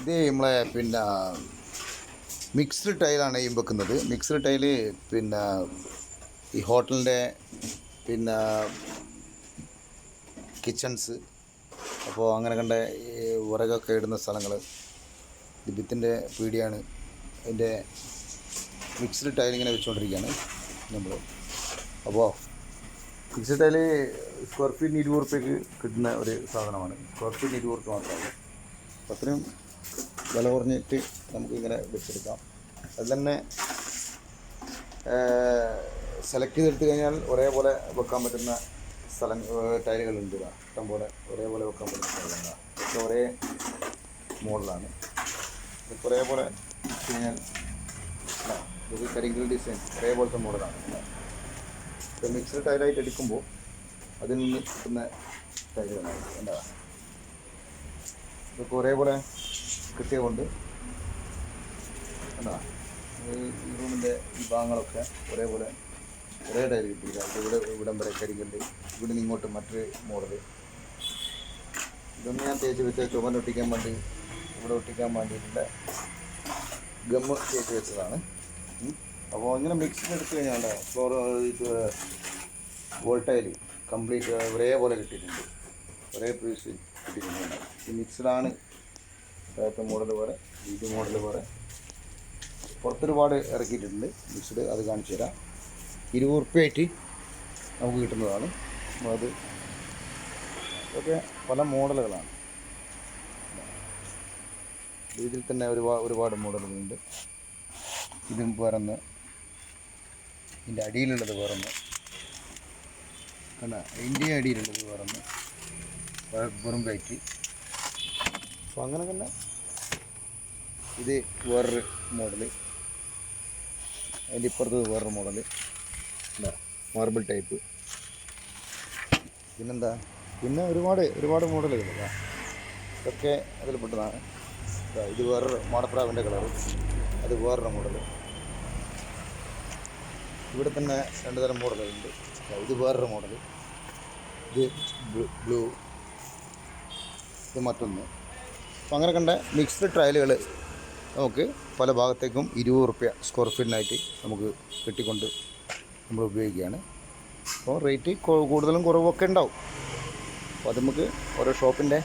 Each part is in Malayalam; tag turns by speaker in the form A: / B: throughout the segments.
A: ഇത് നമ്മളെ മിക്സ്ഡ് ടൈലാണ് ഈ വെക്കുന്നത്. മിക്സ്ഡ് ടൈല് ഈ ഹോട്ടലിൻ്റെ പിന്നെ കിച്ചൺസ്, അപ്പോൾ അങ്ങനെ കണ്ട ഈ വിറകൊക്കെ ഇടുന്ന സ്ഥലങ്ങൾ, ഇത് ഭിത്തിൻ്റെ പീടിയാണ്. അതിൻ്റെ മിക്സ്ഡ് ടൈൽ ഇങ്ങനെ വെച്ചുകൊണ്ടിരിക്കുകയാണ് നമ്മൾ. അപ്പോൾ മിക്സ്ഡ് ടൈല് സ്ക്വയർ ഫീറ്റിന് 20 റുപ്യക്ക് കിട്ടുന്ന ഒരു സാധനമാണ്. സ്ക്വയർ ഫീറ്റിന് 20 റുപ്യ മാത്രമാണ്. അപ്പോൾ അത്രയും വില കുറഞ്ഞിട്ട് നമുക്കിങ്ങനെ വെച്ചെടുക്കാം. അത് തന്നെ സെലക്ട് ചെയ്തെടുത്ത് കഴിഞ്ഞാൽ ഒരേപോലെ വെക്കാൻ പറ്റുന്ന ടൈലുകളുണ്ട്. ഇഷ്ടം പോലെ ഒരേപോലെ വെക്കാൻ പറ്റുന്ന ടൈലുകളാണ്. ഇതൊക്കെ ഒരേ മോഡലാണ്. ഇതൊക്കെ ഒരേപോലെ വെച്ച് കഴിഞ്ഞാൽ ഇത് കരിങ്കൽ ഡിസൈൻ ഒരേപോലത്തെ മോഡലാണ്. ഇപ്പോൾ മിക്സ്ഡ് ടൈലായിട്ട് എടുക്കുമ്പോൾ അതിൽ നിന്ന് കിട്ടുന്ന ടൈലുകളാണ്. എന്താ ഇതൊക്കെ ഒരേപോലെ കിട്ടിയതുകൊണ്ട് എന്താ ഈ റൂമിൻ്റെ ഈ ഭാഗങ്ങളൊക്കെ ഒരേ ടൈൽ കിട്ടിയില്ല. ഇവിടം വരെ കരിങ്കല്ല്, ഇവിടെ നിന്ന് ഇങ്ങോട്ട് മറ്റൊരു മോഡൽ. ഇതൊന്നും ഞാൻ തേച്ച് വെച്ച ചുമൻ ഒട്ടിക്കാൻ വേണ്ടി, ഇവിടെ ഒട്ടിക്കാൻ വേണ്ടിയിട്ടുള്ള ഗമ്മ് തേച്ച് വെച്ചതാണ്. അപ്പോൾ ഇങ്ങനെ മിക്സ് എടുത്തു കഴിഞ്ഞാൽ ഫ്ലോർ വോൾട്ടൈൽ കംപ്ലീറ്റ് ഒരേപോലെ കിട്ടിയിട്ടുണ്ട്. ഒരേ പീസ് കിട്ടിയിട്ടുണ്ട്. ഈ മിക്സ്ഡാണ്. താഴത്തെ മോഡൽ വേറെ, ഇത് മോഡൽ വേറെ. പുറത്തൊരുപാട് ഇറക്കിയിട്ടുണ്ട് മിക്സ്ഡ്. അത് കാണിച്ചു തരാം. 20 റുപ്യയായിട്ട് നമുക്ക് കിട്ടുന്നതാണ്. അത് ഇതൊക്കെ പല മോഡലുകളാണ്. ഇതിൽ തന്നെ ഒരുപാട് മോഡലുകളുണ്ട്. ഇതും വേറൊന്ന്, ഇതിൻ്റെ അടിയിലുള്ളത് വേറൊന്ന് കണ്ട, ഇതിൻ്റെ അടിയിലുള്ളത് വേറൊന്ന്, വെറും കയറ്റി. അപ്പോൾ അങ്ങനെ തന്നെ ഇത് വേറൊരു മോഡല്, അതിൻ്റെ ഇപ്പുറത്ത് വേറൊരു മോഡല്, മാർബിൾ ടൈപ്പ്. പിന്നെന്താ, പിന്നെ ഒരുപാട് മോഡലുകൾ. ഇതൊക്കെ അതിൽപ്പെട്ടതാണ്. ഇത് വേറൊരു മാടപ്രാവിൻ്റെ കളറ്, അത് വേറൊരു മോഡല്. ഇവിടെ തന്നെ 2 തരം മോഡലുകളുണ്ട്. ഇത് വേറൊരു മോഡല്, ഇത് ബ്ലൂ, ഇത് മറ്റൊന്ന്. അപ്പോൾ അങ്ങനെ കണ്ട മിക്സ്ഡ് ടൈലുകൾ നമുക്ക് പല ഭാഗത്തേക്കും 20 റുപ്യ സ്ക്വയർ ഫീറ്റിനായിട്ട് നമുക്ക് കിട്ടിക്കൊണ്ട് നമ്മൾ ഉപയോഗിക്കുകയാണ്. അപ്പോൾ റേറ്റ് കൂടുതലും കുറവൊക്കെ ഉണ്ടാവും. അപ്പോൾ അത് നമുക്ക് ഓരോ ഷോപ്പിൻ്റെ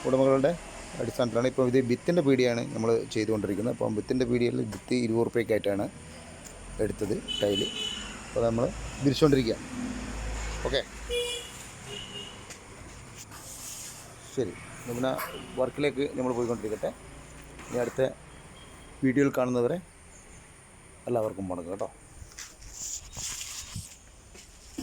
A: ഉടമകളുടെ അടിസ്ഥാനത്തിലാണ്. ഇപ്പോൾ ഇത് ഭിത്തിൻ്റെ പീടിയാണ് നമ്മൾ ചെയ്തുകൊണ്ടിരിക്കുന്നത്. അപ്പം ഭിത്തിൻ്റെ പീടിയിൽ ഭിത്തി 20 റുപ്യക്കായിട്ടാണ് എടുത്തത് ടൈല്. അപ്പോൾ നമ്മൾ വിരിച്ചുകൊണ്ടിരിക്കുക. ഓക്കെ, ശരി. പിന്നെ വർക്കിലേക്ക് നമ്മൾ പോയിക്കൊണ്ടിരിക്കട്ടെ. ഇനി അടുത്ത വീഡിയോയിൽ കാണുന്നവരെ എല്ലാവർക്കും വണക്കം കേട്ടോ.